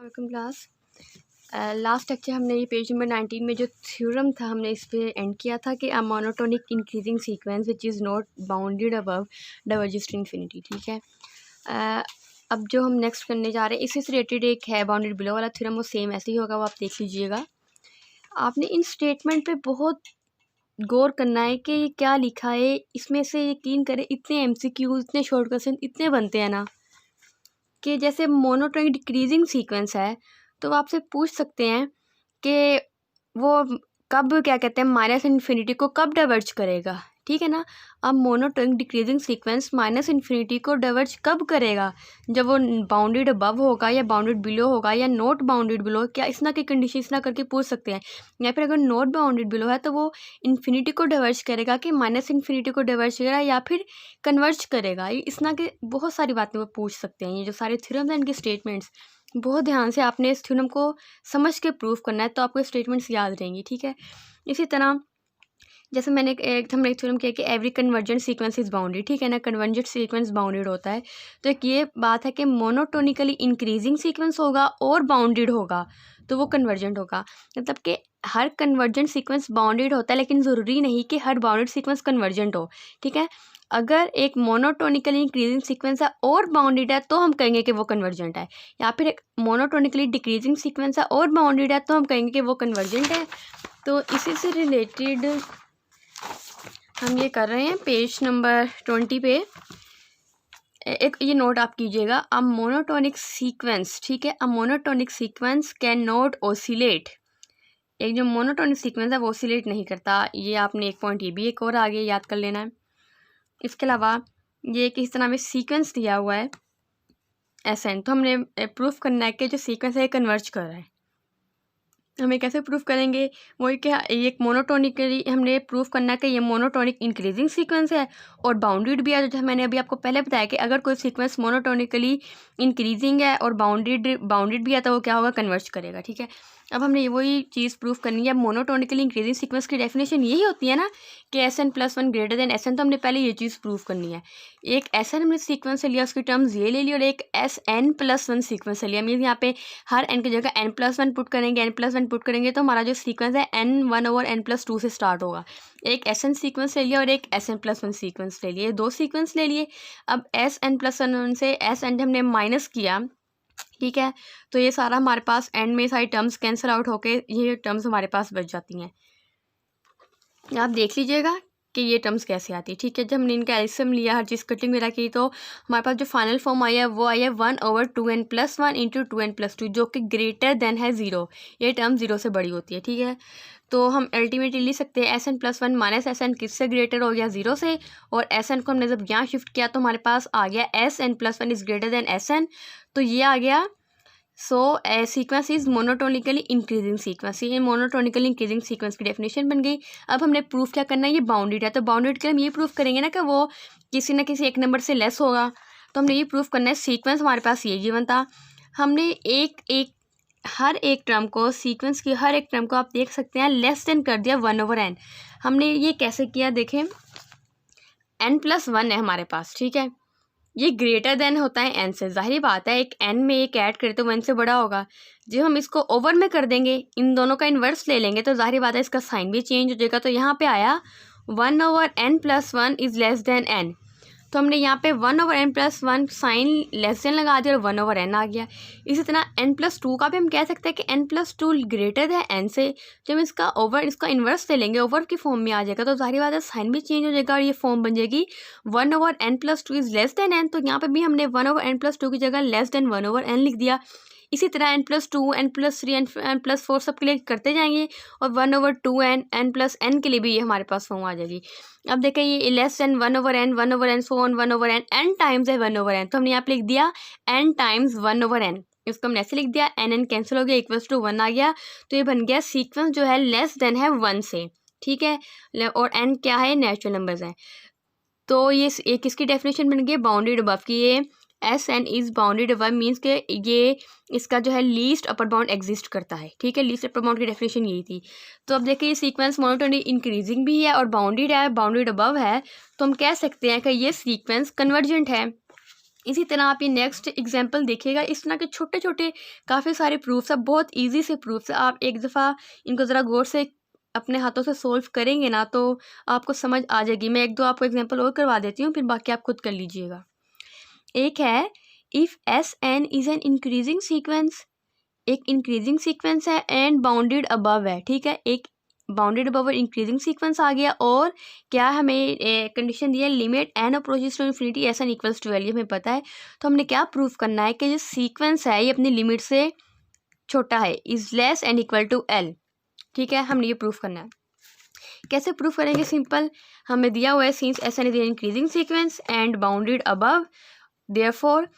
Welcome class. Last lecture हमने ये page number 19 में जो थ्योरम था हमने इस पे एंड किया था कि a monotonic increasing sequence which is not bounded above diverges to infinity. ठीक है। अब जो हम नेक्स्ट करने जा रहे हैं इससे रिलेटेड एक है बाउंडेड बिलो वाला थ्योरम, वो सेम ऐसे ही होगा, वो आप देख लीजिएगा। आपने इन स्टेटमेंट पे बहुत गौर करना है कि ये क्या लिखा है। इसमें से यकीन करें इतने MCQ, इतने शॉर्ट क्वेश्चन इतने बनते हैं ना कि जैसे मोनोटोनिक डिक्रीजिंग सीक्वेंस है तो वो आपसे पूछ सकते हैं कि वो कब क्या कहते हैं माइनस इन्फिनिटी को कब डाइवर्ज करेगा। ठीक है ना। अब monotonic decreasing sequence minus infinity को डाइवर्ज कब करेगा, जब वो बाउंडेड अबव होगा या बाउंडेड बिलो होगा या नॉट बाउंडेड बिलो। क्या इस ना की कंडीशन इस ना करके पूछ सकते हैं, या फिर अगर नॉट बाउंडेड बिलो है तो वो इन्फिनिटी को डाइवर्ज करेगा कि माइनस इन्फिनिटी को डाइवर्ज करेगा या फिर कन्वर्ज करेगा। इस ना के बहुत सारी बातें वो पूछ सकते हैं। ये जो सारे थ्योरम्स हैं इनके स्टेटमेंट्स बहुत ध्यान से आपने इस थ्योरम को समझ के प्रूव करना है तो आपको स्टेटमेंट्स याद रहेंगी। ठीक है। इसी तरह जैसे हमने एक थ्योरम किया कि every convergent sequence is bounded. ठीक है ना। कन्वर्जेंट सीक्वेंस बाउंडेड होता है तो एक ये बात है कि मोनोटोनिकली इंक्रीजिंग सीक्वेंस होगा और बाउंडेड होगा तो वो कन्वर्जेंट होगा। मतलब कि हर कन्वर्जेंट सीक्वेंस बाउंडेड होता है लेकिन ज़रूरी नहीं कि हर बाउंडेड सीक्वेंस कन्वर्जेंट हो। ठीक है। अगर एक मोनोटोनिकली इंक्रीजिंग सीक्वेंस है और बाउंडेड है तो हम कहेंगे कि वो कन्वर्जेंट है, या फिर एक मोनोटोनिकली डिक्रीजिंग सीक्वेंस है और बाउंडेड है तो हम कहेंगे कि वो कन्वर्जेंट है। तो इसी से रिलेटेड हम ये कर रहे हैं पेज नंबर 20 पे। एक ये नोट आप कीजिएगा, अ मोनोटोनिक सीक्वेंस। ठीक है। A monotonic sequence can not oscillate. एक जो मोनोटोनिक सीक्वेंस है वो ओसिलेट नहीं करता। ये आपने एक पॉइंट ये भी एक और आगे याद कर लेना है। इसके अलावा ये किस तरह में सीक्वेंस दिया हुआ है SN, तो हमने प्रूफ करना है कि जो सीक्वेंस है ये कन्वर्ज कर रहा है। हमें कैसे प्रूफ करेंगे, वही कि ये एक मोनोटोनिकली हमने प्रूफ करना है कि ये मोनोटोनिक इंक्रीजिंग सीक्वेंस है और बाउंडेड भी है। जो मैंने अभी आपको पहले बताया कि अगर कोई सीक्वेंस मोनोटोनिकली इंक्रीजिंग है और बाउंडेड भी है तो वो क्या होगा, कन्वर्ज करेगा। ठीक है। अब हमने वही चीज़ प्रूफ करनी है। मोनोटोनिकली इंक्रीजिंग सीक्वेंस की डेफिनेशन यही होती है ना कि SN+1 ग्रेटर देन SN। तो हमने पहले ये चीज़ प्रूफ करनी है। एक SN हमने सीक्वेंस से लिया, उसकी टर्म्स ये ले ली, और एक SN+1 सीक्वेंस से लिया। मीन यहाँ पे हर n की जगह n+1 पुट करेंगे, n+1 पुट करेंगे तो हमारा जो सीक्वेंस है n1/n+2 से स्टार्ट होगा। एक SN सीक्वेंस ले लिया और एक SN+1 सीक्वेंस ले लिए, दो सीक्वेंस ले लिए। अब SN+1 से SN हमने माइनस किया। ठीक है। तो ये सारा हमारे पास एंड में सारी टर्म्स कैंसिल आउट होके ये टर्म्स हमारे पास बच जाती हैं। आप देख लीजिएगा कि ये टर्म्स कैसे आती है। ठीक है। जब हमने इनका एलसीएम लिया, हर चीज़ कटिंग वगैरह की, तो हमारे पास जो फाइनल फॉर्म आई है वो आई है 1/2n+1 × 2n+2, जो कि ग्रेटर देन है 0। ये टर्म 0 से बड़ी होती है। ठीक है। तो हम अल्टीमेटली लिख सकते हैं SN+1 माइनस SN किससे ग्रेटर हो गया, 0 से। और SN को हमने जब यहाँ शिफ्ट किया तो हमारे पास आ गया SN+1 is greater than SN। तो ये आ गया। So sequence is monotonically increasing sequence. ये मोनोटोनिकली इंक्रीजिंग सीक्वेंस की डेफिनेशन बन गई। अब हमने प्रूफ क्या करना है, ये बाउंडेड है तो बाउंडेड के हम ये प्रूफ करेंगे ना कि वो किसी न किसी एक नंबर से लेस होगा। तो हमने ये प्रूफ करना है। सीक्वेंस हमारे पास ये गिवन था। हमने हर एक टर्म को, सीक्वेंस की हर एक टर्म को आप देख सकते हैं लेस देन कर दिया 1/n। हमने ये कैसे किया, देखें n+1 है हमारे पास। ठीक है। ये ग्रेटर देन होता है n से, जाहिर बात है एक n में एक ऐड करें तो 1 से बड़ा होगा। जब हम इसको ओवर में कर देंगे, इन दोनों का इन्वर्स ले लेंगे तो जाहिर बात है इसका साइन भी चेंज हो जाएगा। तो यहाँ पे आया 1/n+1 is less than n। तो हमने यहाँ पे 1/n+1 साइन लेस देन लगा दिया और 1/n आ गया। इसी तरह n+2 का भी हम कह सकते हैं कि n+2 ग्रेटर है n से। जब इसका इन्वर्स ले लेंगे, ओवर की फॉर्म में आ जाएगा तो जाहिर बात है साइन भी चेंज हो जाएगा और ये फॉर्म बन जाएगी 1/n+2 is less than n। तो यहाँ पे भी हमने 1/n+2 की जगह लेस देन 1/n लिख दिया। इसी तरह n+2, n+3, n+4 सब के लिए करते जाएंगे और 1/2n, n+n के लिए भी ये हमारे पास फॉर्म आ जाएगी। अब देखें ये less than 1/n, 1/n, so on 1/n, n times है 1/n। तो हमने यहाँ पे लिख दिया n टाइम्स 1/n। इसको हमने ऐसे लिख दिया, n कैंसिल हो गया, इक्वल्स टू 1 आ गया। तो ये बन गया सीक्वेंस जो है लेस देन है 1 से। ठीक है। और n क्या है, नेचुरल नंबर्स हैं। तो ये किसकी डेफिनेशन बन गई, बाउंडेड अबव की। ये SN is bounded above means के ये इसका जो है लीस्ट अपर बाउंड एग्जिस्ट करता है। ठीक है। लीस्ट अपर बाउंड की डेफिनेशन यही थी। तो अब देखिए ये सीक्वेंस मोनोटोनिक इंक्रीजिंग भी है और बाउंडेड है, बाउंडेड अबव है, तो हम कह सकते हैं कि ये सीक्वेंस कन्वर्जेंट है। इसी तरह आप ये नेक्स्ट एग्जांपल देखिएगा, इस तरह के छोटे छोटे काफ़ी सारे प्रूफ्स है, बहुत इजी से प्रूफ्स है। आप एक दफ़ा इनको ज़रा गौर से अपने हाथों से सोल्व करेंगे ना तो आपको समझ आ जाएगी। मैं एक दो आपको एग्जांपल और करवा देती हूँ, फिर बाकी आप खुद कर लीजिएगा। एक है if SN is an increasing sequence, एक इंक्रीजिंग सीक्वेंस है एंड बाउंडेड अबव है, ठीक है। एक बाउंडेड अबव और इंक्रीजिंग सीक्वेंस आ गया, और क्या हमें कंडीशन दिया है limit n approaches to infinity SN equals to L, ये हमें पता है। तो हमने क्या प्रूफ करना है कि जो सीक्वेंस है ये अपनी लिमिट से छोटा है, is less and equal to L, ठीक है। हमने ये प्रूफ करना है। कैसे प्रूफ करेंगे? सिंपल, हमें दिया हुआ है since SN is increasing sequence and bounded above, therefore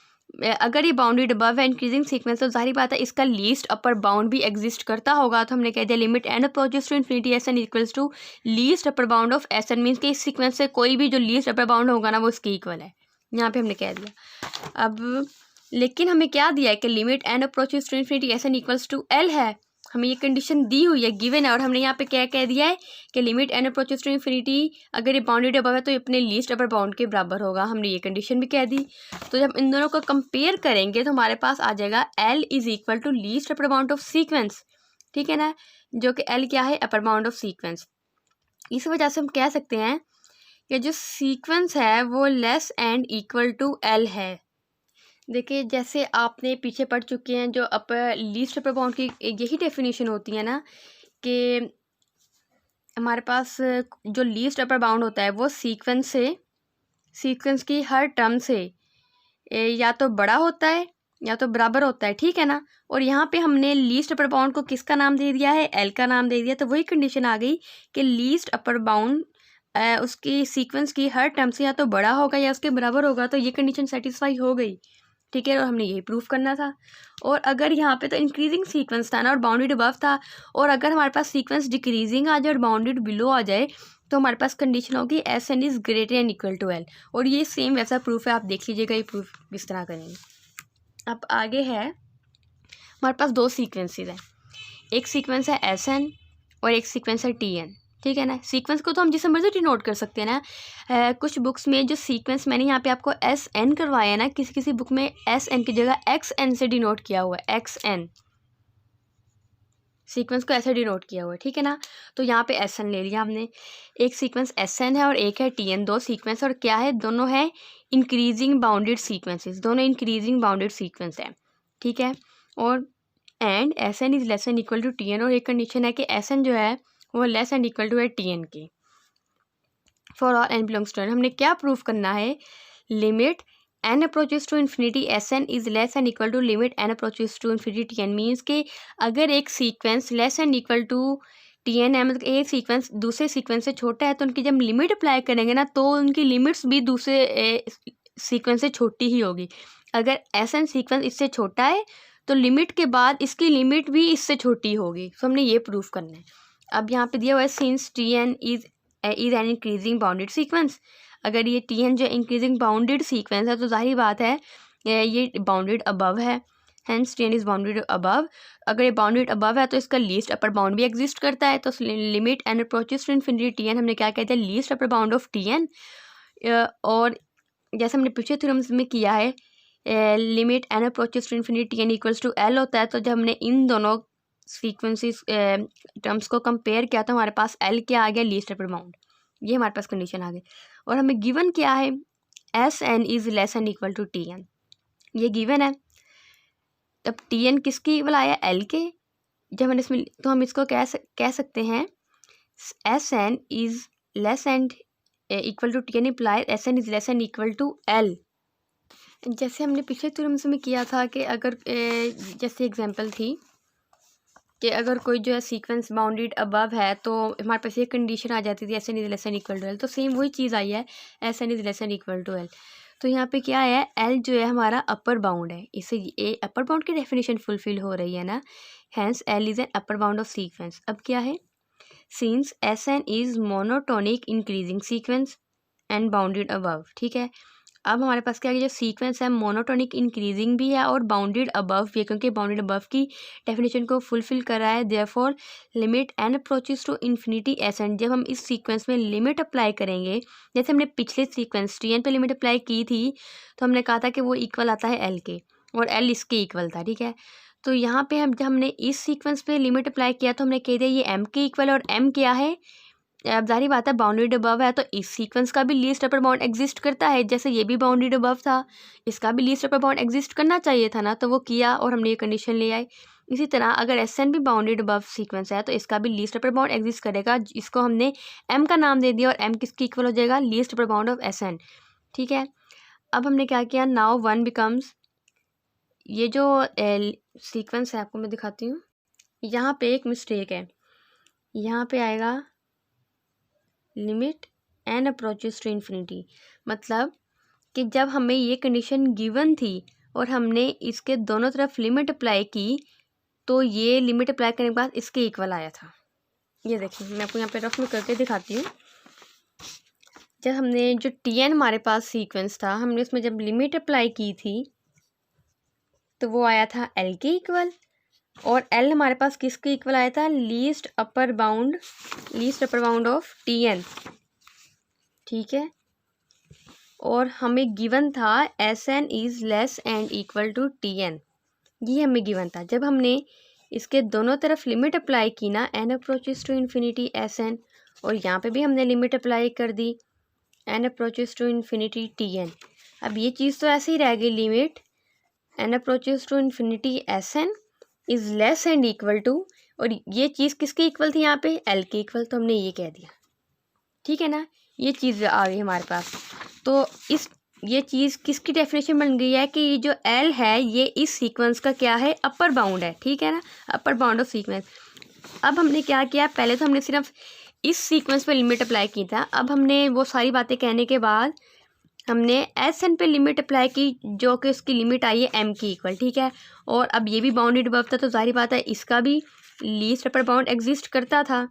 अगर ये बाउंडेड अबव है इंक्रीजिंग सीक्वेंस, तो जाहिर बात है इसका लीस्ट अपर बाउंड भी एग्जिस्ट करता होगा। तो हमने कह दिया limit n approaches to infinity SN equals to least upper bound of SN, means कि इस सीक्वेंस से कोई भी जो लीस्ट अपर बाउंड होगा ना वो इसके इक्वल है, यहाँ पे हमने कह दिया। अब लेकिन हमें क्या दिया है कि limit n approaches to infinity SN equals to L है, हमें ये कंडीशन दी हुई है, गिवन है। और हमने यहाँ पे क्या कह दिया है कि limit n approaches to infinity अगर ये बाउंडेड अबव है तो ये अपने लीस्ट अपर बाउंड के बराबर होगा, हमने ये कंडीशन भी कह दी। तो जब इन दोनों को कंपेयर करेंगे तो हमारे पास आ जाएगा L is equal to least upper bound of sequence, ठीक है ना, जो कि L क्या है, अपर बाउंड ऑफ सीक्वेंस। इस वजह से हम कह सकते हैं कि जो सीक्वेंस है वो less and equal to L है। देखिए जैसे आपने पीछे पढ़ चुके हैं, जो अपर लीस्ट अपर बाउंड की यही डेफिनेशन होती है ना कि हमारे पास जो लीस्ट अपर बाउंड होता है वो सीक्वेंस की हर टर्म से या तो बड़ा होता है या तो बराबर होता है, ठीक है ना। और यहाँ पे हमने लीस्ट अपर बाउंड को किसका नाम दे दिया है, L का नाम दे दिया। तो वही कंडीशन आ गई कि लीस्ट अपर बाउंड उसकी सीक्वेंस की हर टर्म से या तो बड़ा होगा या उसके बराबर होगा, तो ये कंडीशन सेटिस्फाई हो गई, ठीक है। और हमने यही प्रूफ करना था। और अगर यहाँ पे तो इंक्रीजिंग सीक्वेंस था ना और बाउंडेड अबव था, और अगर हमारे पास सीक्वेंस डिक्रीजिंग आ जाए और बाउंडेड बिलो आ जाए तो हमारे पास कंडीशन होगी SN is greater and equal to L। और ये सेम वैसा प्रूफ है, आप देख लीजिएगा ये प्रूफ किस तरह करेंगे। अब आगे है हमारे पास दो सीक्वेंसेस हैं, एक सीक्वेंस है SN और एक सीक्वेंस है TN, ठीक है ना। सीक्वेंस को तो हम जिसे मर्जी डिनोट कर सकते हैं ना। कुछ बुक्स में जो सीक्वेंस मैंने यहाँ पे आपको SN करवाया है ना, किसी किसी बुक में SN की जगह XN से डिनोट किया हुआ है, XN सीक्वेंस को ऐसे डिनोट किया हुआ है, ठीक है ना। तो यहाँ पे SN ले लिया हमने, एक सीक्वेंस SN है और एक है TN, दो सीक्वेंस। और क्या है, दोनों है इंक्रीजिंग बाउंडेड सीक्वेंसेस, दोनों इंक्रीजिंग बाउंडेड सीक्वेंस है, ठीक है। और and SN is less and equal to TN, और एक कंडीशन है कि SN जो है वो लेस एंड इक्वल टू है TN के, for all n belongs to N। हमने क्या प्रूफ करना है, limit n approaches to infinity SN is less and equal to limit n approaches to infinity TN, means कि अगर एक sequence less and equal to TN है, मतलब एक सीक्वेंस दूसरे सीक्वेंस से छोटा है, तो उनकी जब लिमिट अप्लाई करेंगे ना तो उनकी लिमिट्स भी दूसरे सीक्वेंस से छोटी ही होगी। अगर SN सीक्वेंस इससे छोटा है तो लिमिट के बाद इसकी लिमिट भी इससे छोटी होगी। तो हमने ये प्रूफ करना है। अब यहाँ पे दिया हुआ है since TN is an increasing bounded sequence, अगर ये TN जो इंक्रीजिंग बाउंडेड सीक्वेंस है तो जाहिर बात है ये बाउंडेड अबव है, hence TN is bounded above. अगर ये बाउंडेड अबव है तो इसका लीस्ट अपर बाउंड भी एग्जिस्ट करता है। तो limit n approaches to infinity TN, हमने क्या कहते हैं, least upper bound of TN। और जैसे हमने पिछले थ्योरम्स में किया है, limit n approaches to infinity TN equals to L होता है। तो जब हमने इन दोनों सीक्वेंसेस टर्म्स को कंपेयर किया तो हमारे पास L क्या आ गया, लीस्ट अपर बाउंड, ये हमारे पास कंडीशन आ गई। और हमें गिवन क्या है, SN is less and equal to TN, ये गिवन है। तब TN किसकी इक्वल आया, L के। जब हमने इसमें तो हम इसको कह सकते हैं SN is less and equal to TN imply SN is less and equal to L। जैसे हमने पिछले थ्योरम्स में किया था कि अगर जैसे एग्जांपल थी कि अगर कोई जो है सीक्वेंस बाउंडेड अबव है तो हमारे पास ये कंडीशन आ जाती थी SN is less and equal to L। तो सेम वही चीज़ आई है, SN is less and equal to L। तो यहाँ पे क्या है, L जो है हमारा अपर बाउंड है, इससे ये अपर बाउंड की डेफिनेशन फुलफिल हो रही है ना, hence L is an upper bound of sequence. अब क्या है, since SN is monotonic increasing sequence and bounded above, ठीक है। अब हमारे पास क्या है, जो सीक्वेंस है मोनोटोनिक इंक्रीजिंग भी है और बाउंडेड अबव भी है, क्योंकि बाउंडेड अबव की डेफिनेशन को फुलफिल कर रहा है। Therefore limit n approaches to infinity S N, जब हम इस सीक्वेंस में लिमिट अप्लाई करेंगे, जैसे हमने पिछले सीक्वेंस टी एन पे लिमिट अप्लाई की थी, तो हमने कहा था कि वो इक्वल आता है एल के, और एल इसके इक्वल था, ठीक है। तो यहाँ पे जब हमने इस सीक्वेंस पे लिमिट अप्लाई किया तो हमने कह दिया ये एम के इक्वल है, और एम क्या है, अब जाहिर बात है बाउंडेड अबव है, तो इस सीक्वेंस का भी लीस्ट अपर बाउंड एग्जिस्ट करता है, जैसे ये भी बाउंडेड अबव था, इसका भी लीस्ट अपर बाउंड एग्जिस्ट करना चाहिए था ना, तो वो किया और हमने ये कंडीशन ले आए। इसी तरह अगर एस एन भी बाउंडेड अबव सीक्वेंस है तो इसका भी लीस्ट अपर बाउंड एग्जिस्ट करेगा, इसको हमने एम का नाम दे दिया, और एम किसकी इक्वल हो जाएगा, least upper bound of S N, ठीक है। अब हमने क्या किया, नाउ वन बिकम्स, ये जो सीक्वेंस है आपको मैं दिखाती हूँ, यहाँ पे एक मिस्टेक है, यहाँ पे आएगा limit n approaches to infinity, मतलब कि जब हमें ये कंडीशन गिवन थी और हमने इसके दोनों तरफ लिमिट अप्लाई की, तो ये लिमिट अप्लाई करने के बाद इसके इक्वल आया था। ये देखिए मैं आपको यहाँ पे रफ में करके दिखाती हूँ। जब हमने जो टी एन हमारे पास सीक्वेंस था, हमने उसमें जब लिमिट अप्लाई की थी तो वो आया था एल के इक्वल, और एल हमारे पास किसके इक्वल आया था, least upper bound of T N, ठीक है। और हमें गिवन था S N is less and equal to T N, ये हमें गिवन था। जब हमने इसके दोनों तरफ लिमिट अप्लाई की ना, n approaches to infinity S n, और यहाँ पे भी हमने लिमिट अप्लाई कर दी n approaches to infinity T N. अब ये चीज़ तो ऐसे ही रह गई, limit n approaches to infinity S N is less and equal to, और ये चीज़ किसके इक्वल थी यहाँ पे, एल के इक्वल, तो हमने ये कह दिया, ठीक है ना। ये चीज़ आ गई हमारे पास। तो ये चीज़ किसकी डेफिनेशन बन गई है कि ये जो एल है ये इस सीक्वेंस का क्या है, अपर बाउंड है, ठीक है ना, अपर बाउंड ऑफ सीक्वेंस। अब हमने क्या किया, पहले तो हमने सिर्फ इस सीक्वेंस पे लिमिट अप्लाई की था, अब हमने वो सारी बातें कहने के बाद हमने एस एन पे लिमिट अप्लाई की, जो कि उसकी लिमिट आई है एम की इक्वल, ठीक है। और अब ये भी बाउंडेड अबव था, तो जाहिर बात है इसका भी लीस्ट अपर बाउंड एग्जिस्ट करता था,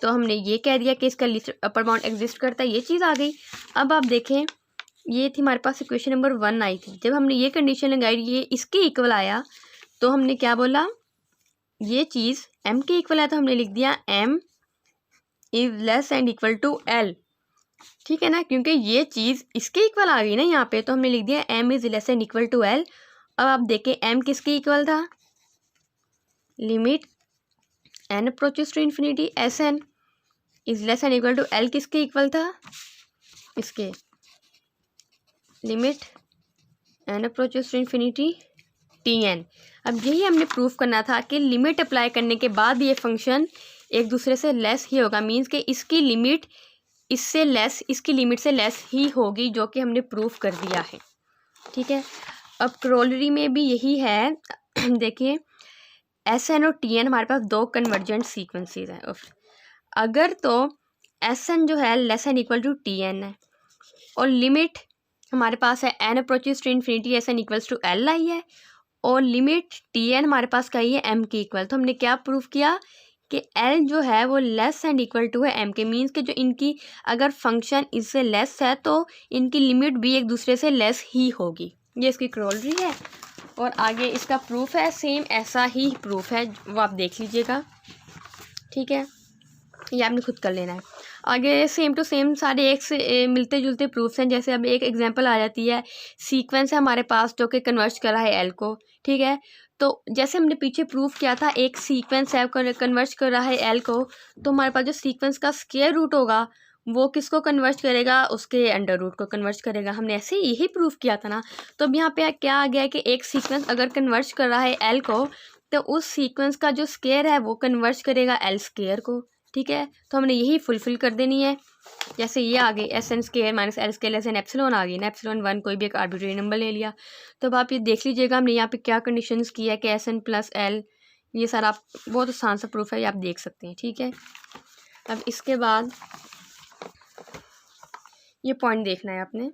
तो हमने ये कह दिया कि इसका लीस्ट अपर बाउंड एग्जिस्ट करता है, ये चीज़ आ गई। अब आप देखें, ये थी हमारे पास इक्वेशन नंबर 1 आई थी, जब हमने ये कंडीशन लगाई ये इसके इक्वल आया, तो हमने क्या बोला, ये चीज़ एम के इक्वल है, तो हमने लिख दिया M is less and equal to L, ठीक है ना, क्योंकि ये चीज़ इसके इक्वल आ गई ना यहाँ पे, तो हमने लिख दिया M is less and equal to L. अब आप देखें एम किसके इक्वल था, limit n approaches to infinity S N is less and equal to L, किसके इक्वल था, इसके, limit n approaches to infinity T N. अब यही हमने प्रूफ करना था कि लिमिट अप्लाई करने के बाद ये फंक्शन एक दूसरे से लेस ही होगा, मीन्स कि इसकी लिमिट इससे लेस, इसकी लिमिट से लेस ही होगी, जो कि हमने प्रूफ कर दिया है, ठीक है। अब क्रोलरी में भी यही है, देखिए एस एन और टी एन हमारे पास दो कन्वर्जेंट सीक्वेंसेस हैं, अगर तो एस एन जो है less and equal to T N है, और लिमिट हमारे पास है n approaches to infinity S N equals to L आई है, और लिमिट टी एन हमारे पास का ही है एम के इक्वल, तो हमने क्या प्रूफ किया कि एल जो है वो लेस एंड इक्वल टू है एम के, मीन्स कि जो इनकी अगर फंक्शन इससे लेस है तो इनकी लिमिट भी एक दूसरे से लेस ही होगी, ये इसकी क्रोलरी है। और आगे इसका प्रूफ है, सेम ऐसा ही प्रूफ है, वो आप देख लीजिएगा, ठीक है, ये आपने खुद कर लेना है। आगे सेम टू सेम सारे एक से मिलते जुलते प्रूफ्स हैं। जैसे अब एक एग्जांपल आ जाती है, सीक्वेंस है हमारे पास जो कि कन्वर्ट कर रहा है एल को, ठीक है। तो जैसे हमने पीछे प्रूफ किया था एक सीक्वेंस है कन्वर्ट कर रहा है एल को, तो हमारे पास जो सीक्वेंस का स्क्वायर रूट होगा वो किसको कन्वर्ट करेगा, उसके अंडर रूट को कन्वर्ट करेगा। हमने ऐसे यही प्रूफ किया था ना। तो अब यहाँ पे क्या आ गया है कि एक सीक्वेंस अगर कन्वर्ट कर रहा है एल को, तो उस सीक्वेंस का जो स्क्वायर है वो कन्वर्ट करेगा एल स्क्वायर को, ठीक है। तो हमने यही फुलफिल कर देनी है। जैसे ये आ गई S N square minus L square less N epsilon आ गई ना, एप्सिलॉन 1 कोई भी एक आर्बिट्रेरी नंबर ले लिया। तो अब आप ये देख लीजिएगा हमने यहाँ पे क्या कंडीशंस की है कि एस एन प्लस एल, ये सारा आप बहुत आसान सा प्रूफ है, ये आप देख सकते हैं, ठीक है। अब इसके बाद ये पॉइंट देखना है आपने